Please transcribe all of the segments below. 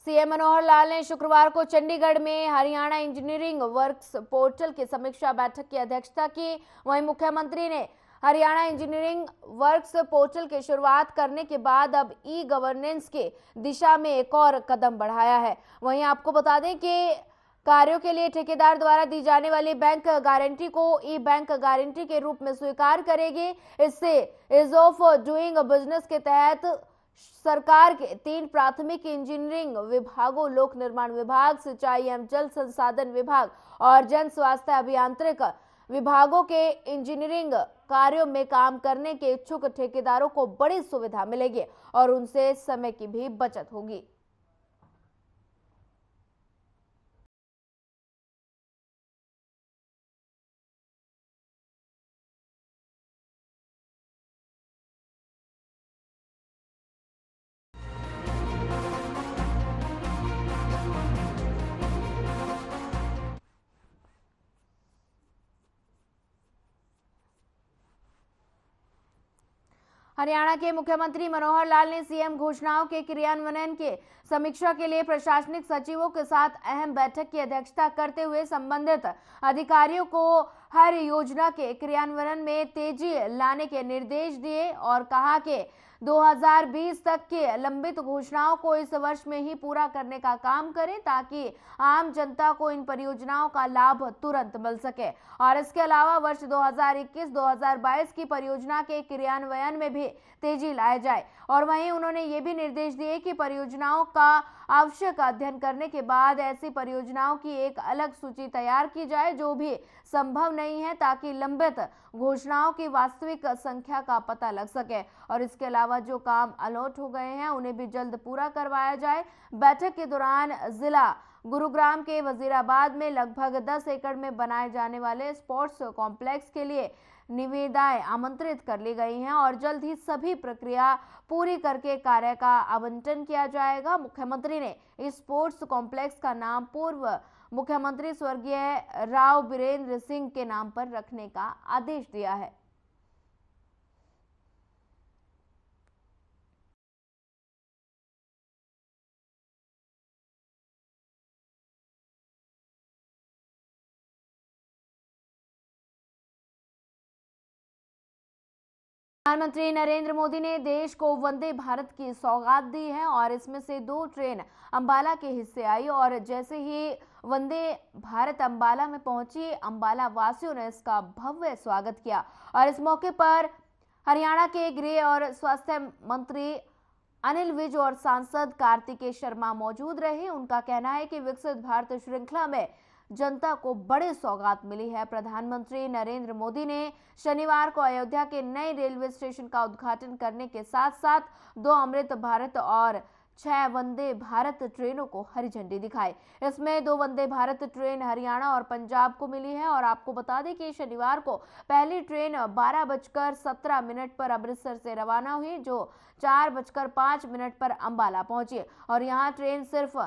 CM Manohar Lal ने शुक्रवार को चंडीगढ़ में हरियाणा इंजीनियरिंग वर्क्स पोर्टल की समीक्षा बैठक की अध्यक्षता की। वहीं मुख्यमंत्री ने हरियाणा इंजीनियरिंग वर्क्स पोर्टल की शुरुआत करने के बाद अब ई गवर्नेंस की दिशा में एक और कदम बढ़ाया है। वहीं आपको बता दें कि कार्यों के लिए ठेकेदार द्वारा दी जाने वाली बैंक गारंटी को ई बैंक गारंटी के रूप में स्वीकार करेगी। इससे इज ऑफ डूइंग बिजनेस के तहत सरकार के 3 प्राथमिक इंजीनियरिंग विभागों लोक निर्माण विभाग, सिंचाई एवं जल संसाधन विभाग और जन स्वास्थ्य अभियांत्रिक विभागों के इंजीनियरिंग कार्यों में काम करने के इच्छुक ठेकेदारों को बड़ी सुविधा मिलेगी और उनसे समय की भी बचत होगी। हरियाणा के मुख्यमंत्री मनोहर लाल ने सीएम घोषणाओं के क्रियान्वयन के समीक्षा के लिए प्रशासनिक सचिवों के साथ अहम बैठक की अध्यक्षता करते हुए संबंधित अधिकारियों को हर योजना के क्रियान्वयन में तेजी लाने के निर्देश दिए और कहा कि 2020 तक की लंबित घोषणाओं को इस वर्ष में ही पूरा करने का काम करें ताकि आम जनता को इन परियोजनाओं का लाभ तुरंत मिल सके। और इसके अलावा वर्ष 2021-2022 की परियोजना के क्रियान्वयन में भी तेजी लाया जाए। और वहीं उन्होंने ये भी निर्देश दिए कि परियोजनाओं का आवश्यक अध्ययन करने के बाद ऐसी परियोजनाओं की एक अलग सूची तैयार की जाए जो भी संभव नहीं है ताकि लंबित घोषणाओं की वास्तविक संख्या का पता लग सके और इसके अलावा जो काम अलॉट हो गए हैं उन्हें भी जल्द पूरा करवाया जाए। बैठक के दौरान जिला गुरुग्राम के वजीराबाद में लगभग 10 एकड़ में बनाए जाने वाले स्पोर्ट्स कॉम्प्लेक्स के लिए निविदाएं आमंत्रित कर ली गई हैं और जल्द ही सभी प्रक्रिया पूरी करके कार्य का आवंटन किया जाएगा। मुख्यमंत्री ने इस स्पोर्ट्स कॉम्प्लेक्स का नाम पूर्व मुख्यमंत्री स्वर्गीय राव बीरेंद्र सिंह के नाम पर रखने का आदेश दिया है। प्रधानमंत्री नरेंद्र मोदी ने देश को वंदे भारत की सौगात दी है और इसमें से 2 ट्रेन अंबाला के हिस्से आई और जैसे ही वंदे भारत अंबाला में पहुंची, अंबाला वासियों ने इसका भव्य स्वागत किया। और इस मौके पर हरियाणा के गृह और स्वास्थ्य मंत्री अनिल विज और सांसद कार्तिकेय शर्मा मौजूद रहे। उनका कहना है कि विकसित भारत श्रृंखला में जनता को बड़ी सौगात मिली है। प्रधानमंत्री नरेंद्र मोदी ने शनिवार को अयोध्या के नए रेलवे स्टेशन का उद्घाटन करने के साथ साथ 2 अमृत भारत और 6 वंदे भारत ट्रेनों को हरी झंडी दिखाई। इसमें 2 वंदे भारत ट्रेन हरियाणा और पंजाब को मिली है और आपको बता दें कि शनिवार को पहली ट्रेन 12:17 पर अमृतसर से रवाना हुई जो 4:05 पर अंबाला पहुंची और यहां ट्रेन सिर्फ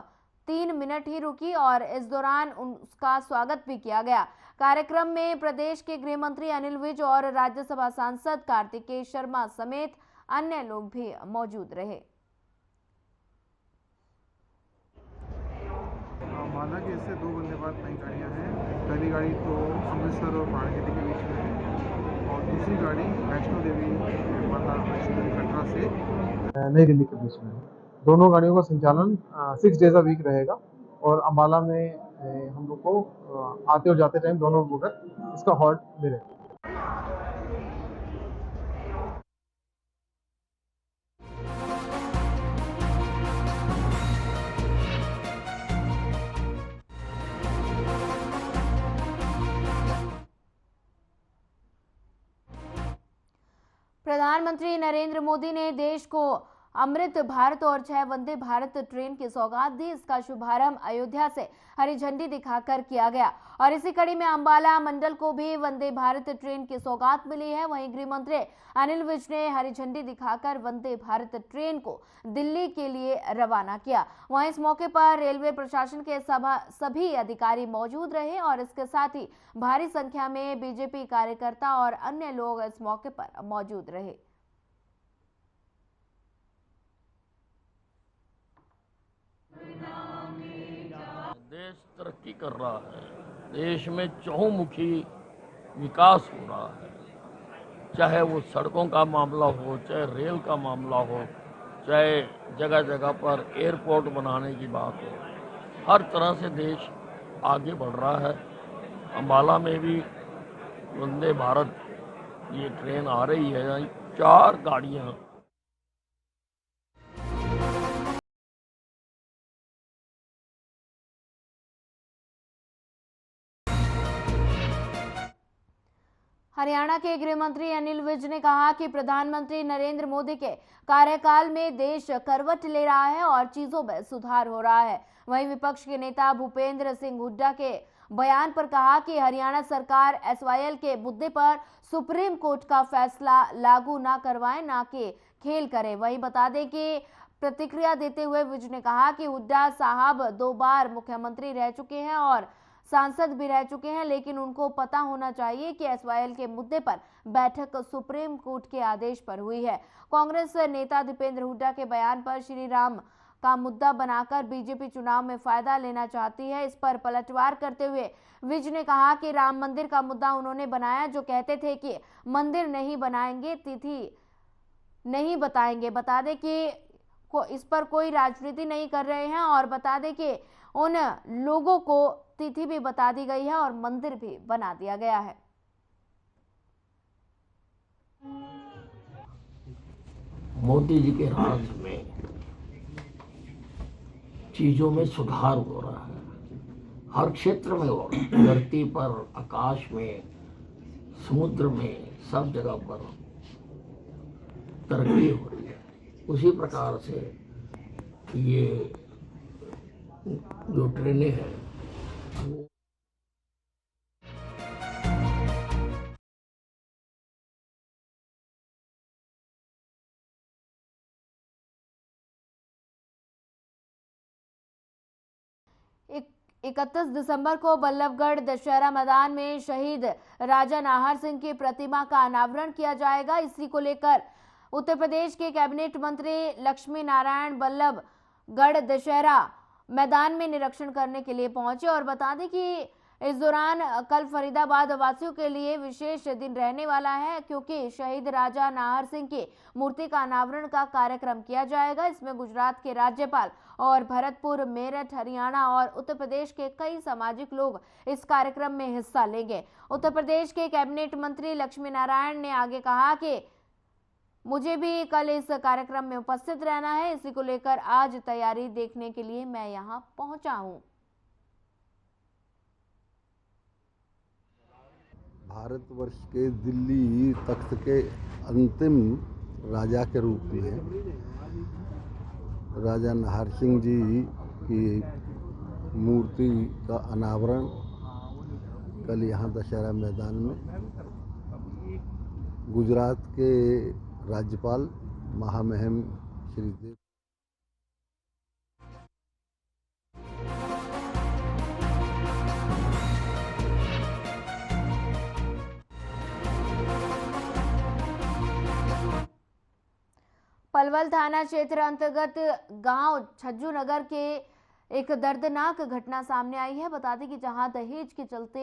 3 मिनट ही रुकी और इस दौरान उसका स्वागत भी किया गया। कार्यक्रम में प्रदेश के गृह मंत्री अनिल विज और राज्यसभा सांसद कार्तिकेय शर्मा समेत अन्य लोग भी मौजूद रहे। माना कि इससे 2 वंदे भारत नई गाड़ियाँ हैं। पहली गाड़ी तो अमृतसर और वाराणसी के बीच में है और दूसरी गाड़ी वैष्णो देवी माता वैष्णो देवी कटरा से नई दिल्ली के बीच में है। दोनों गाड़ियों का संचालन 6 डेज अ वीक रहेगा और अंबाला में हम लोग को आते और जाते टाइम दोनों वक्त इसका हॉल्ट मिलेगा। प्रधानमंत्री नरेंद्र मोदी ने देश को अमृत भारत और 6 वंदे भारत ट्रेन की सौगात दी। इसका शुभारंभ अयोध्या से हरी झंडी दिखाकर किया गया और इसी कड़ी में अंबाला मंडल को भी वंदे भारत ट्रेन की सौगात मिली है। वहीं गृह मंत्री अनिल विज ने हरी झंडी दिखाकर वंदे भारत ट्रेन को दिल्ली के लिए रवाना किया। वहीं इस मौके पर रेलवे प्रशासन के सभी अधिकारी मौजूद रहे और इसके साथ ही भारी संख्या में बीजेपी कार्यकर्ता और अन्य लोग इस मौके पर मौजूद रहे। देश तरक्की कर रहा है, देश में चहुमुखी विकास हो रहा है, चाहे वो सड़कों का मामला हो, चाहे रेल का मामला हो, चाहे जगह जगह पर एयरपोर्ट बनाने की बात हो, हर तरह से देश आगे बढ़ रहा है। अंबाला में भी वंदे भारत ये ट्रेन आ रही है, 4 गाड़ियां। हरियाणा के गृह मंत्री अनिल विज ने कहा कि प्रधानमंत्री नरेंद्र मोदी के कार्यकाल में देश करवट ले रहा है और चीजों में सुधार हो रहा है। वहीं विपक्ष के नेता भूपेंद्र सिंह हुड्डा के बयान पर कहा कि हरियाणा सरकार एसवाईएल के मुद्दे पर सुप्रीम कोर्ट का फैसला लागू न करवाए, न कि खेल करे। वहीं बता दें कि प्रतिक्रिया देते हुए विज ने कहा कि हुड्डा साहब 2 बार मुख्यमंत्री रह चुके हैं और सांसद भी रह चुके हैं, लेकिन उनको पता होना चाहिए कि एसवाईएल के मुद्दे पर बैठक सुप्रीम कोर्ट के आदेश पर हुई है। कांग्रेस नेता दीपेंद्र हुड्डा के बयान पर श्री राम का मुद्दा बनाकर बीजेपी चुनाव में फायदा लेना चाहती है। इस पर पलटवार करते हुए विज ने कहा कि राम मंदिर का मुद्दा उन्होंने बनाया, जो कहते थे कि मंदिर नहीं बनाएंगे, तिथि नहीं बताएंगे। बता दें कि इस पर कोई राजनीति नहीं कर रहे हैं और बता दें कि उन लोगों को तिथि भी बता दी गई है और मंदिर भी बना दिया गया है। मोदी जी के राज में चीजों में सुधार हो रहा है, हर क्षेत्र में हो रहा है, धरती पर, आकाश में, समुद्र में, सब जगह पर तरक्की हो रही है। उसी प्रकार से ये जो ट्रेनें हैं वो एक 31 दिसंबर को बल्लभगढ़ दशहरा मैदान में शहीद राजा नाहर सिंह की प्रतिमा का अनावरण किया जाएगा। इसी को लेकर उत्तर प्रदेश के कैबिनेट मंत्री लक्ष्मी नारायण बल्लभगढ़ दशहरा मैदान में निरीक्षण करने के लिए पहुंचे और बता दें कि इस दौरान कल फरीदाबाद वासियों के लिए विशेष दिन रहने वाला है, क्योंकि शहीद राजा नाहर सिंह की मूर्ति का अनावरण का कार्यक्रम किया जाएगा। इसमें गुजरात के राज्यपाल और भरतपुर, मेरठ, हरियाणा और उत्तर प्रदेश के कई सामाजिक लोग इस कार्यक्रम में हिस्सा लेंगे। उत्तर प्रदेश के कैबिनेट मंत्री लक्ष्मी नारायण ने आगे कहा कि मुझे भी कल इस कार्यक्रम में उपस्थित रहना है, इसी को लेकर आज तैयारी देखने के लिए मैं यहां पहुंचा हूं। भारतवर्ष के दिल्ली तख्त के अंतिम राजा के रूप में राजा नाहर सिंह जी की मूर्ति का अनावरण कल यहाँ दशहरा मैदान में गुजरात के राज्यपाल महामहिम श्री देव पलवल थाना क्षेत्र अंतर्गत गांव छज्जू नगर के एक दर्दनाक घटना सामने आई है। बता दें कि जहां दहेज के चलते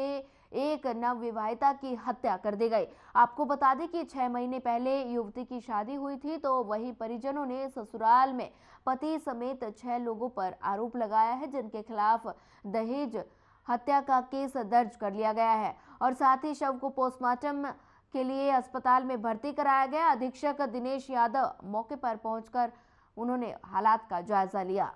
एक नवविवाहिता की हत्या कर दी गई। आपको बता दें कि 6 महीने पहले युवती की शादी हुई थी, तो वही परिजनों ने ससुराल में पति समेत 6 लोगों पर आरोप लगाया है, जिनके खिलाफ दहेज हत्या का केस दर्ज कर लिया गया है और साथ ही शव को पोस्टमार्टम के लिए अस्पताल में भर्ती कराया गया। अधीक्षक दिनेश यादव मौके पर पहुंचकर उन्होंने हालात का जायजा लिया।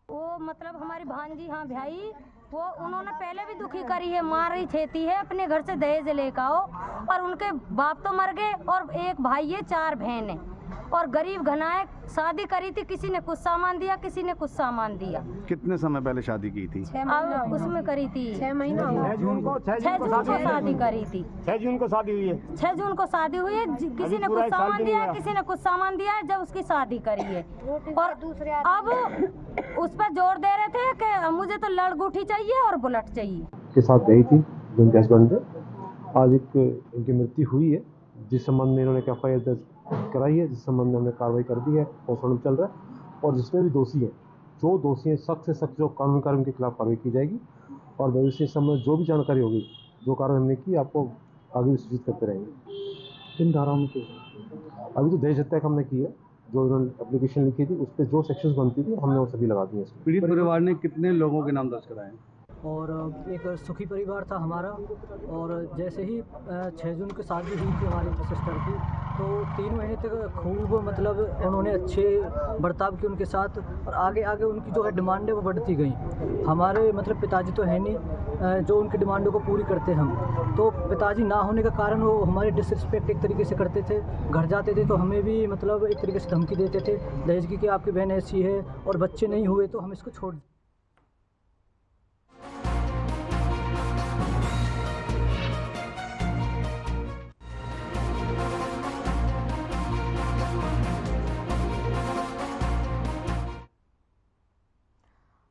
वो मतलब हमारी भांजी हाँ भाई वो उन्होंने पहले भी दुखी करी है, मारी छेती है, अपने घर से दहेज लेकर आओ और उनके बाप तो मर गए और एक भाई है, 4 बहन है और गरीब घनाए शादी करी थी। किसी ने कुछ सामान दिया, किसी ने कुछ सामान दिया। कितने समय पहले शादी की थी? अब उसमें करी थी 6 महीना 6 जून को शादी करी थी। 6 जून को शादी हुई है। 6 जून को शादी हुई है। किसी ने कुछ सामान दिया है, किसी ने कुछ सामान दिया है, जब उसकी शादी करी है। और अब उस पर जोर दे रहे थे कि मुझे तो लड़गूठी चाहिए और बुलेट चाहिए। के साथ गई थी जो उनके हस्बैंड थे। आज इनकी मृत्यु हुई है, जिस संबंध में इन्होंने FIR दर्ज कराई है, जिस संबंध में हमने कार्रवाई कर दी है, पोस्टमार्टम चल रहा है और जिसमें भी दोषी हैं, जो दोषी हैं, सख्त से सख्त जो कानूनी कार्य उनके खिलाफ कार्रवाई की जाएगी। और भविष्य समय जो भी जानकारी होगी, जो कार्य हमने की, आपको आगे भी सूचित करते रहेंगे। किन धाराओं में? अभी तो दहेज हत्या का हमने की है, जो इन्होंने एप्लीकेशन लिखी थी उस पर जो सेक्शंस बनती थी हमने वो सभी लगा दिए इसमें। पीड़ित परिवार ने कितने लोगों के नाम दर्ज कराए? और एक सुखी परिवार था हमारा, और जैसे ही 6 जून को शादी हुई थी हमारी सिस्टर की, तो 3 महीने तक खूब मतलब उन्होंने अच्छे बर्ताव किए उनके साथ, और आगे आगे उनकी जो है डिमांड है वो बढ़ती गई। हमारे मतलब पिताजी तो है नहीं जो उनकी डिमांडों को पूरी करते हम, तो पिताजी ना होने का कारण वो हमारे डिसरिस्पेक्ट एक तरीके से करते थे। घर जाते थे तो हमें भी मतलब एक तरीके से धमकी देते थे दहेज की कि आपकी बहन ऐसी है और बच्चे नहीं हुए तो हम इसको छोड़।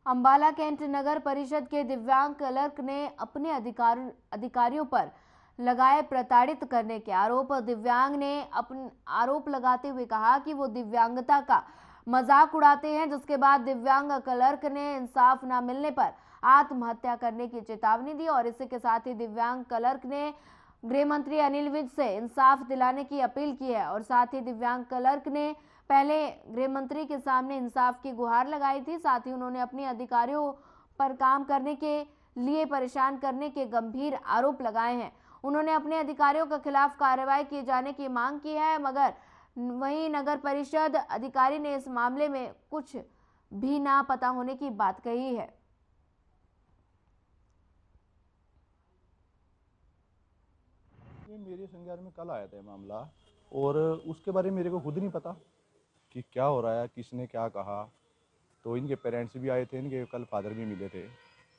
अंबाला कैंट नगर परिषद के दिव्यांग क्लर्क ने अपने अधिकारियों पर लगाए प्रताड़ित करने के आरोप। दिव्यांग ने अपने आरोप लगाते हुए कहा कि वो दिव्यांगता का मजाक उड़ाते हैं, जिसके बाद दिव्यांग क्लर्क ने इंसाफ न मिलने पर आत्महत्या करने की चेतावनी दी। और इसी के साथ ही दिव्यांग क्लर्क ने गृह मंत्री अनिल विज से इंसाफ दिलाने की अपील की है। और साथ ही दिव्यांग क्लर्क ने पहले गृह मंत्री के सामने इंसाफ की गुहार लगाई थी। साथ ही उन्होंने अपने अधिकारियों पर काम करने के लिए परेशान करने के गंभीर आरोप लगाए हैं। उन्होंने अपने अधिकारियों के खिलाफ कार्रवाई किए जाने की मांग की है, मगर वहीं नगर परिषद अधिकारी ने इस मामले में कुछ भी ना पता होने की बात कही है। मेरे संज्ञान में कल आया था मामला, और उसके बारे में मेरे को खुद नहीं पता कि क्या हो रहा है, किसने क्या कहा। तो इनके पेरेंट्स भी आए थे, इनके कल फादर भी मिले थे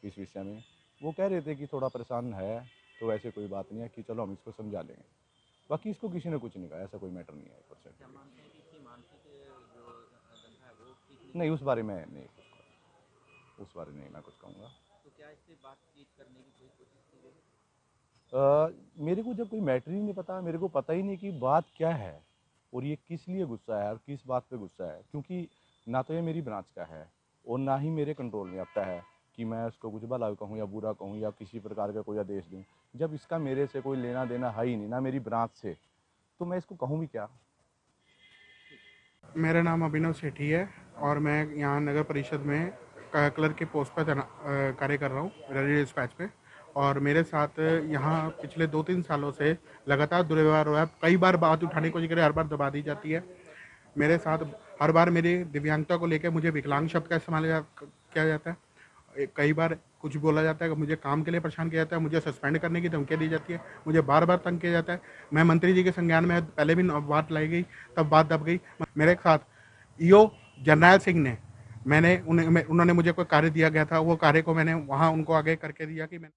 इस विषय में। वो कह रहे थे कि थोड़ा परेशान है, तो वैसे कोई बात नहीं है कि चलो हम इसको समझा लेंगे। बाकी इसको किसी ने कुछ नहीं कहा, ऐसा कोई मैटर नहीं है। 1% नहीं, उस बारे में नहीं कुछ, उस बारे में नहीं मैं कुछ कहूँगा। तो क्या इससे बातचीत करने की कोई कोशिश की गई? मेरे को जब कोई मैटर ही नहीं पता, मेरे को पता ही नहीं कि बात क्या है और ये किस लिए गुस्सा है और किस बात पे गुस्सा है, क्योंकि ना तो ये मेरी ब्रांच का है और ना ही मेरे कंट्रोल में आता है कि मैं उसको कुछ भला कहूँ या बुरा कहूँ या किसी प्रकार का कोई आदेश दूँ। जब इसका मेरे से कोई लेना देना है ही नहीं, ना मेरी ब्रांच से, तो मैं इसको कहूँ भी क्या। मेरा नाम अभिनव सेठी है और मैं यहाँ नगर परिषद में क्लर्क के पोस्ट पर कार्य कर रहा हूँ, रेलवे डिस्पैच पे। और मेरे साथ यहाँ पिछले 2-3 सालों से लगातार दुर्व्यवहार हुआ है। कई बार बात उठाने की कोशिश करें, हर बार दबा दी जाती है। मेरे साथ हर बार मेरी दिव्यांगता को लेकर मुझे विकलांग शब्द का इस्तेमाल किया जाता है। कई बार कुछ बोला जाता है कि मुझे काम के लिए परेशान किया जाता है, मुझे सस्पेंड करने की धमकी दी जाती है, मुझे बार बार तंग किया जाता है। मैं मंत्री जी के संज्ञान में पहले भी बात लाई गई, तब बात दब गई। मेरे साथ ईओ जरनैल सिंह ने उन्होंने मुझे कोई कार्य दिया गया था, वो कार्य को मैंने वहाँ उनको आगे करके दिया कि मैं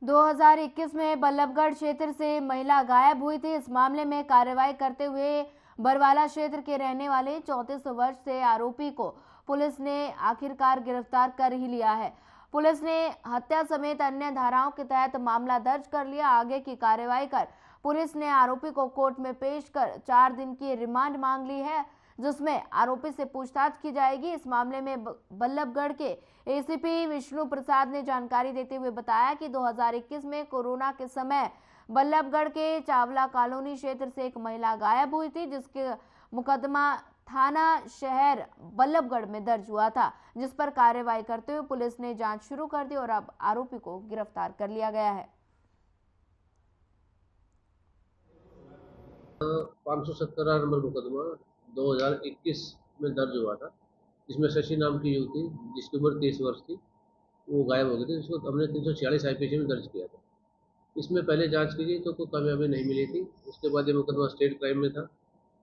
दो 2021 में बल्लभगढ़ क्षेत्र से महिला गायब हुई थी। इस मामले में कार्रवाई करते हुए बरवाला क्षेत्र के रहने वाले 34 वर्ष से आरोपी को पुलिस ने आखिरकार गिरफ्तार कर ही लिया है। पुलिस ने हत्या समेत अन्य धाराओं के तहत मामला दर्ज कर लिया। आगे की कार्रवाई कर पुलिस ने आरोपी को कोर्ट में पेश कर 4 दिन की रिमांड मांग ली है, जिसमें आरोपी से पूछताछ की जाएगी। इस मामले में बल्लभगढ़ के एसीपी विष्णु प्रसाद ने जानकारी देते हुए बताया कि 2021 में कोरोना के समय बल्लभगढ़ के चावला कॉलोनी क्षेत्र से एक महिला गायब हुई थी, जिसके मुकदमा थाना शहर बल्लभगढ़ में दर्ज हुआ था, जिस पर कार्रवाई करते हुए पुलिस ने जांच शुरू कर दी और अब आरोपी को गिरफ्तार कर लिया गया है। 517 नंबर मुकदमा 2021 में दर्ज हुआ था, जिसमें शशि नाम की युवती जिसकी उम्र 23 वर्ष थी, वो गायब हो गई थी, जिसको हमने 346 IPC में दर्ज किया था। इसमें पहले जांच की गई तो कोई कामयाबी नहीं मिली थी। उसके बाद ये मुकदमा स्टेट क्राइम में था।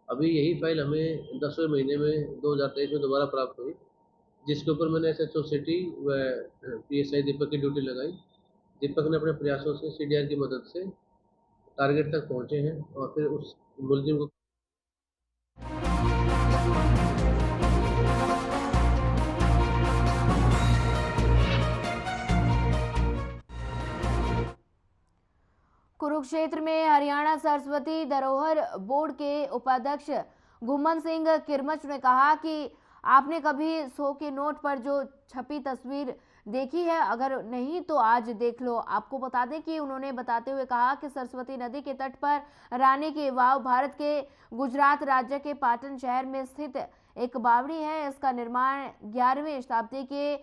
अभी यही फाइल हमें 10वें महीने में 2023 में दोबारा प्राप्त हुई, जिसके ऊपर मैंने SHO सिटी व PSI दीपक की ड्यूटी लगाई। दीपक ने अपने प्रयासों से CDR की मदद से टारगेट तक पहुँचे हैं और फिर उस मुलजिम को कुरुक्षेत्र में हरियाणा सरस्वती धरोहर बोर्ड के उपाध्यक्ष घुमन सिंह किरमच ने कहा कि आपने कभी 100 के नोट पर जो छपी तस्वीर देखी है, अगर नहीं तो आज देख लो। आपको बता दें कि उन्होंने बताते हुए कहा कि सरस्वती नदी के तट पर रानी की वाव भारत के गुजरात राज्य के पाटन शहर में स्थित एक बावड़ी है। इसका निर्माण 11वीं शताब्दी के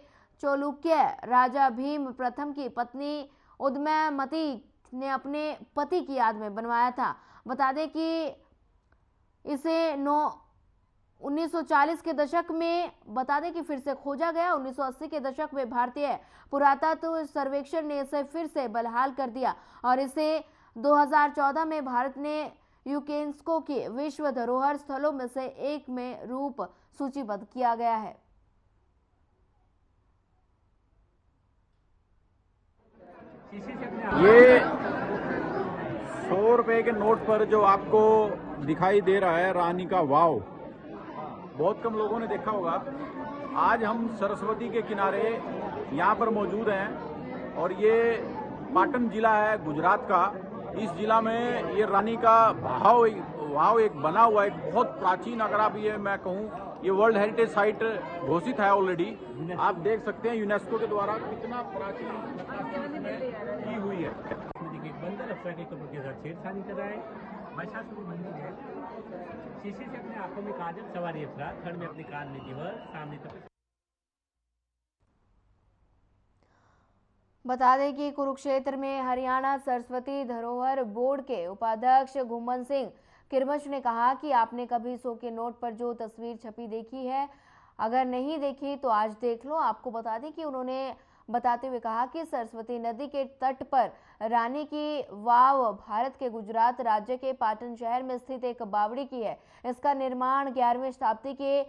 चालुक्य राजा भीम प्रथम की पत्नी उदयमती ने अपने पति की याद में बनवाया था। बता दें कि इसे 1940 के दशक में फिर से खोजा गया। 1980 के दशक में भारतीय पुरातत्व सर्वेक्षण ने इसे फिर से बहाल कर दिया और इसे 2014 में भारत ने यूनेस्को के विश्व धरोहर स्थलों में से एक में रूप सूचीबद्ध किया गया है। ये 100 रुपए के नोट पर जो आपको दिखाई दे रहा है रानी का वाव, बहुत कम लोगों ने देखा होगा। आज हम सरस्वती के किनारे यहाँ पर मौजूद हैं और ये पाटन जिला है गुजरात का। इस जिला में ये रानी का वाव एक बना हुआ एक बहुत प्राचीन, अगर आप ये मैं कहूँ, ये वर्ल्ड हेरिटेज साइट घोषित है ऑलरेडी। आप देख सकते हैं यूनेस्को के द्वारा कितना प्राचीन की हुई है। बंदर अफसर कपूर के साथ छेड़छाड़ी कर रहा है। महिषासुर मंदिर है, शीशे से अपने आंखों में काजल, सवारी अफराद, थड़ में अपने कान में जीवर, सामने तक। बता दें कि कुरुक्षेत्र में हरियाणा सरस्वती धरोहर बोर्ड के उपाध्यक्ष घुमन सिंह किरमच ने कहा कि आपने कभी 100 के नोट पर जो तस्वीर छपी देखी है, अगर नहीं देखी तो आज देख लो। आपको बता दें कि उन्होंने बताते हुए कहा कि सरस्वती नदी के तट पर रानी की वाव भारत के गुजरात राज्य के पाटन शहर में स्थित एक बावड़ी की है। इसका निर्माण 11वीं शताब्दी के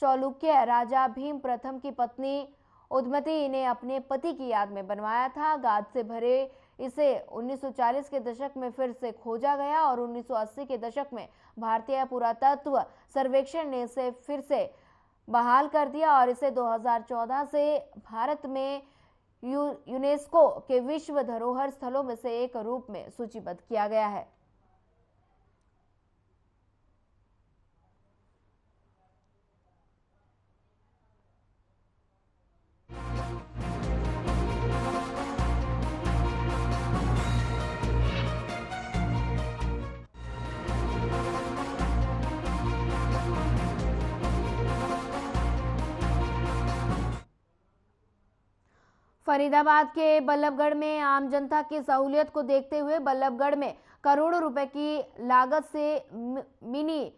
चालुक्य राजा भीम प्रथम की पत्नी उदयमती ने अपने पति की याद में बनवाया था। गाद से भरे इसे 1940 के दशक में फिर से खोजा गया और 1980 के दशक में भारतीय पुरातत्व सर्वेक्षण ने इसे फिर से बहाल कर दिया और इसे 2014 से भारत में यूनेस्को के विश्व धरोहर स्थलों में से एक रूप में सूचीबद्ध किया गया है। फरीदाबाद के बल्लभगढ़ में आम जनता की सहूलियत को देखते हुए बल्लभगढ़ में करोड़ों रुपए की लागत से मिनी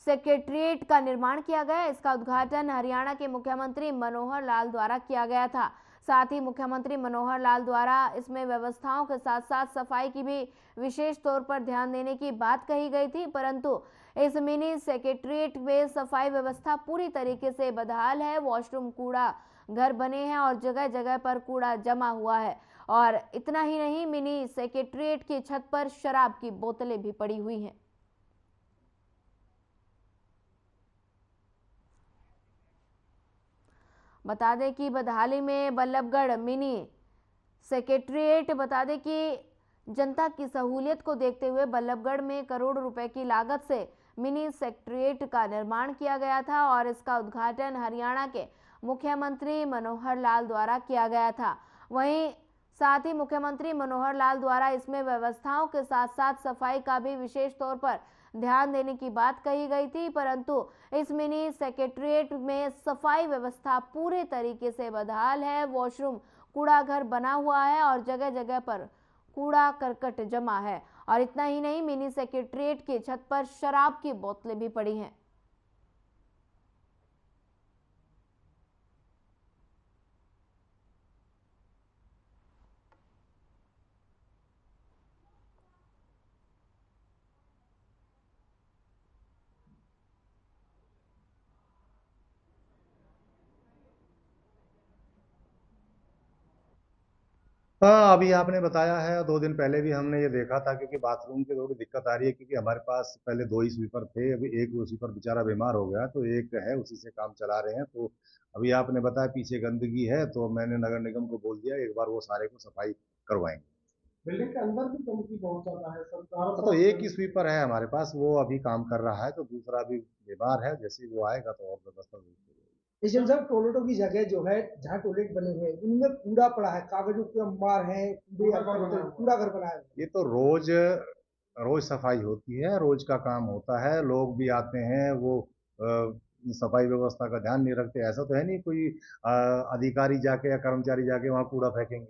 सेक्रेटरिएट का निर्माण किया गया। इसका उद्घाटन हरियाणा के मुख्यमंत्री मनोहर लाल द्वारा किया गया था। साथ ही मुख्यमंत्री मनोहर लाल द्वारा इसमें व्यवस्थाओं के साथ साथ सफाई की भी विशेष तौर पर ध्यान देने की बात कही गई थी, परंतु इस मिनी सेक्रेटरिएट में सफाई व्यवस्था पूरी तरीके से बदहाल है। वॉशरूम कूड़ा घर बने हैं और जगह जगह पर कूड़ा जमा हुआ है। और इतना ही नहीं, मिनी सेक्रेटरिएट की छत पर शराब की बोतलें भी पड़ी हुई हैं। बता दें कि बदहाली में बल्लभगढ़ मिनी सेक्रेटरिएट, बता दें कि जनता की सहूलियत को देखते हुए बल्लभगढ़ में करोड़ रुपए की लागत से मिनी सेक्रेटरिएट का निर्माण किया गया था और इसका उद्घाटन हरियाणा के मुख्यमंत्री मनोहर लाल द्वारा किया गया था। वहीं साथ ही मुख्यमंत्री मनोहर लाल द्वारा इसमें व्यवस्थाओं के साथ साथ सफाई का भी विशेष तौर पर ध्यान देने की बात कही गई थी, परंतु इस मिनी सेक्रेटरिएट में सफाई व्यवस्था पूरे तरीके से बदहाल है। वॉशरूम कूड़ा घर बना हुआ है और जगह जगह पर कूड़ा करकट जमा है। और इतना ही नहीं, मिनी सेक्रेटरिएट की छत पर शराब की बोतलें भी पड़ी हैं। हाँ, अभी आपने बताया है, 2 दिन पहले भी हमने ये देखा था, क्योंकि बाथरूम की थोड़ी दिक्कत आ रही है, क्योंकि हमारे पास पहले 2 ही स्वीपर थे, अभी एक स्वीपर बेचारा बीमार हो गया, तो एक है, उसी से काम चला रहे हैं। तो अभी आपने बताया पीछे गंदगी है, तो मैंने नगर निगम को बोल दिया एक बार वो सारे को सफाई करवाएंगे। बिल्डिंग के अंदर भी गंदगी बहुत ज्यादा है सर। तो एक ही स्वीपर है हमारे पास, वो अभी काम कर रहा है, तो दूसरा अभी बीमार है, जैसे ही वो आएगा तो और व्यवस्था होगी। एसडीएम साहब, टॉयलेटों की जगह जो है जहाँ टॉयलेट बने हुए हैं उनमें कूड़ा पड़ा है, कागजों के अंबार है, कूड़ा घर बनाया है। ये तो रोज रोज सफाई होती है, रोज का काम होता है, लोग भी आते हैं, वो सफाई व्यवस्था का ध्यान नहीं रखते। ऐसा तो है नहीं कोई अधिकारी जाके या कर्मचारी जाके वहाँ कूड़ा फेंकेंगे।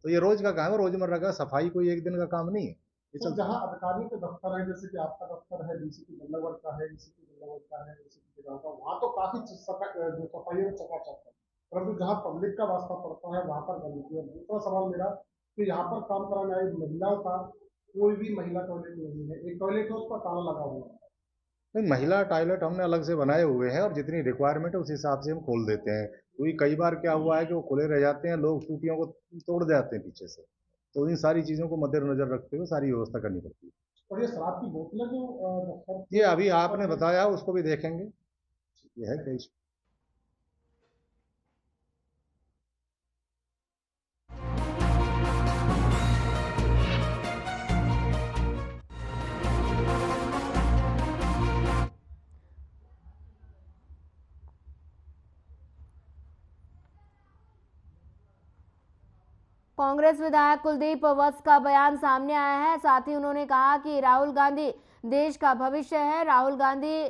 तो ये रोज का काम है, रोजमर्रा का, सफाई कोई एक दिन का काम नहीं है। तो जहाँ अधिकारी के दफ्तर है, जैसे कि आपका दफ्तर है, डीसीपी गंगागढ़ का है, डीसीपी गंगागढ़ का है, डीसीपी का, वहाँ तो काफी सफाई में चकाचक है, परंतु जहाँ पब्लिक का वास्ता पड़ता है वहाँ पर गंदगी है। दूसरा सवाल मेरा कि यहाँ पर काम कराने आई महिलाओं का कोई भी महिला टॉयलेट नहीं है, एक टॉयलेट है उस पर ताला लगा हुआ है। नहीं, महिला टॉयलेट हमने अलग से बनाए हुए हैं और जितनी रिक्वायरमेंट है उस हिसाब से हम खोल देते हैं। क्योंकि कई बार क्या हुआ है कि वो खुले रह जाते हैं, लोग टूटियों को तोड़ जाते हैं पीछे से, तो इन सारी चीज़ों को मद्देनजर रखते हुए सारी व्यवस्था करनी पड़ती है। और ये शराब की बोतलें जो ये अभी आपने बताया उसको भी देखेंगे, ये है कई। कांग्रेस विधायक कुलदीप वत्स का बयान सामने आया है। साथ ही उन्होंने कहा कि राहुल गांधी देश का भविष्य है। राहुल गांधी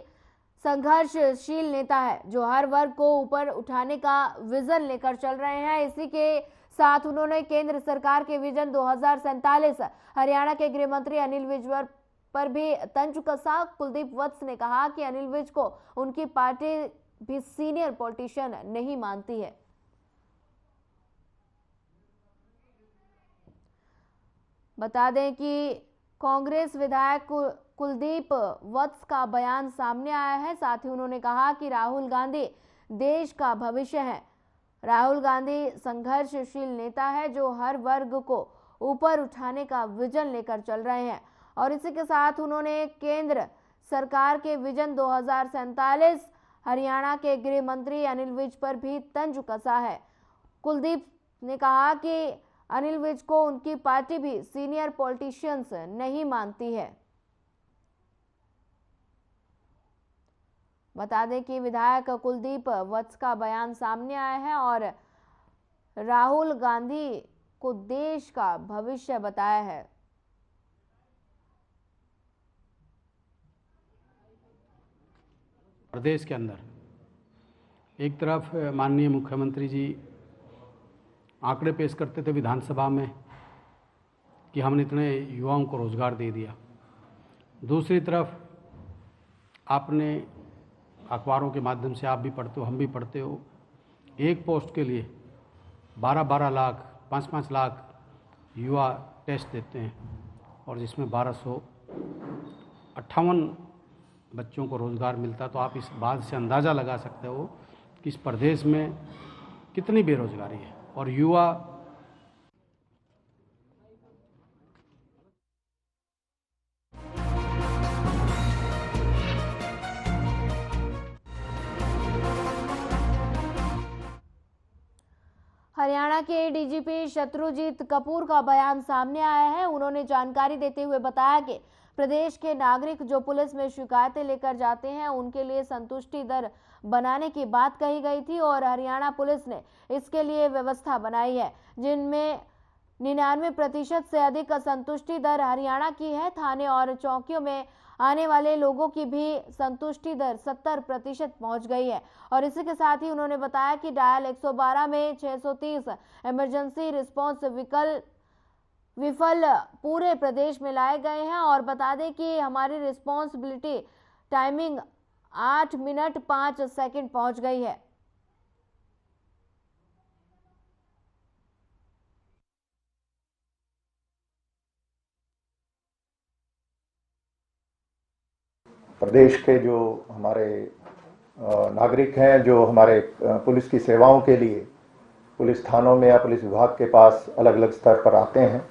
संघर्षशील नेता है जो हर वर्ग को ऊपर उठाने का विजन लेकर चल रहे हैं। इसी के साथ उन्होंने केंद्र सरकार के विजन 2047 हरियाणा के गृह मंत्री अनिल विज पर भी तंज कसा। कुलदीप वत्स ने कहा कि अनिल विज को उनकी पार्टी भी सीनियर पॉलिटिशियन नहीं मानती है। बता दें कि कांग्रेस विधायक कुलदीप वत्स का बयान सामने आया है। साथ ही उन्होंने कहा कि राहुल गांधी देश का भविष्य है। राहुल गांधी संघर्षशील नेता है जो हर वर्ग को ऊपर उठाने का विजन लेकर चल रहे हैं। और इसी के साथ उन्होंने केंद्र सरकार के विजन 2047 हरियाणा के गृह मंत्री अनिल विज पर भी तंज कसा है। कुलदीप ने कहा कि अनिल विज को उनकी पार्टी भी सीनियर पॉलिटिशियंस नहीं मानती है। बता दें कि विधायक कुलदीप वत्स का बयान सामने आया है और राहुल गांधी को देश का भविष्य बताया है। प्रदेश के अंदर एक तरफ माननीय मुख्यमंत्री जी आंकड़े पेश करते थे विधानसभा में कि हमने इतने युवाओं को रोजगार दे दिया, दूसरी तरफ आपने अखबारों के माध्यम से आप भी पढ़ते हो, हम भी पढ़ते हो, एक पोस्ट के लिए 12-12 लाख 5-5 लाख युवा टेस्ट देते हैं और जिसमें 1258 बच्चों को रोज़गार मिलता। तो आप इस बात से अंदाज़ा लगा सकते हो कि इस प्रदेश में कितनी बेरोजगारी है और युवा हरियाणा के डीजीपी शत्रुजीत कपूर का बयान सामने आया है। उन्होंने जानकारी देते हुए बताया कि प्रदेश के नागरिक जो पुलिस में शिकायतें लेकर जाते हैं उनके लिए संतुष्टि दर बनाने की बात कही गई थी और हरियाणा पुलिस ने इसके लिए व्यवस्था बनाई है, जिनमें 99% से अधिक संतुष्टि दर हरियाणा की है। थाने और चौकियों में आने वाले लोगों की भी संतुष्टि दर 70% पहुंच गई है। और इसी के साथ ही उन्होंने बताया कि डायल 112 में 630 इमरजेंसी रिस्पांस विफल पूरे प्रदेश में लाए गए हैं। और बता दें कि हमारी रिस्पॉन्सिबिलिटी टाइमिंग 8 मिनट 5 सेकंड पहुंच गई है। प्रदेश के जो हमारे नागरिक हैं, जो हमारे पुलिस की सेवाओं के लिए पुलिस थानों में या पुलिस विभाग के पास अलग अलग स्तर पर आते हैं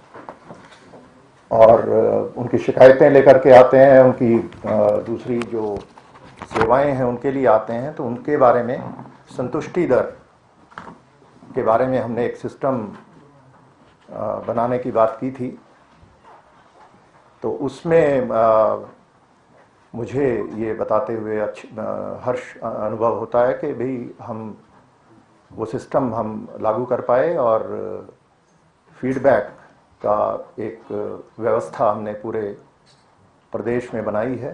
और उनकी शिकायतें लेकर के आते हैं, उनकी दूसरी जो सेवाएं हैं उनके लिए आते हैं, तो उनके बारे में संतुष्टि दर के बारे में हमने एक सिस्टम बनाने की बात की थी, तो उसमें मुझे ये बताते हुए हर्ष अनुभव होता है कि भाई हम वो सिस्टम हम लागू कर पाए और फीडबैक का एक व्यवस्था हमने पूरे प्रदेश में बनाई है।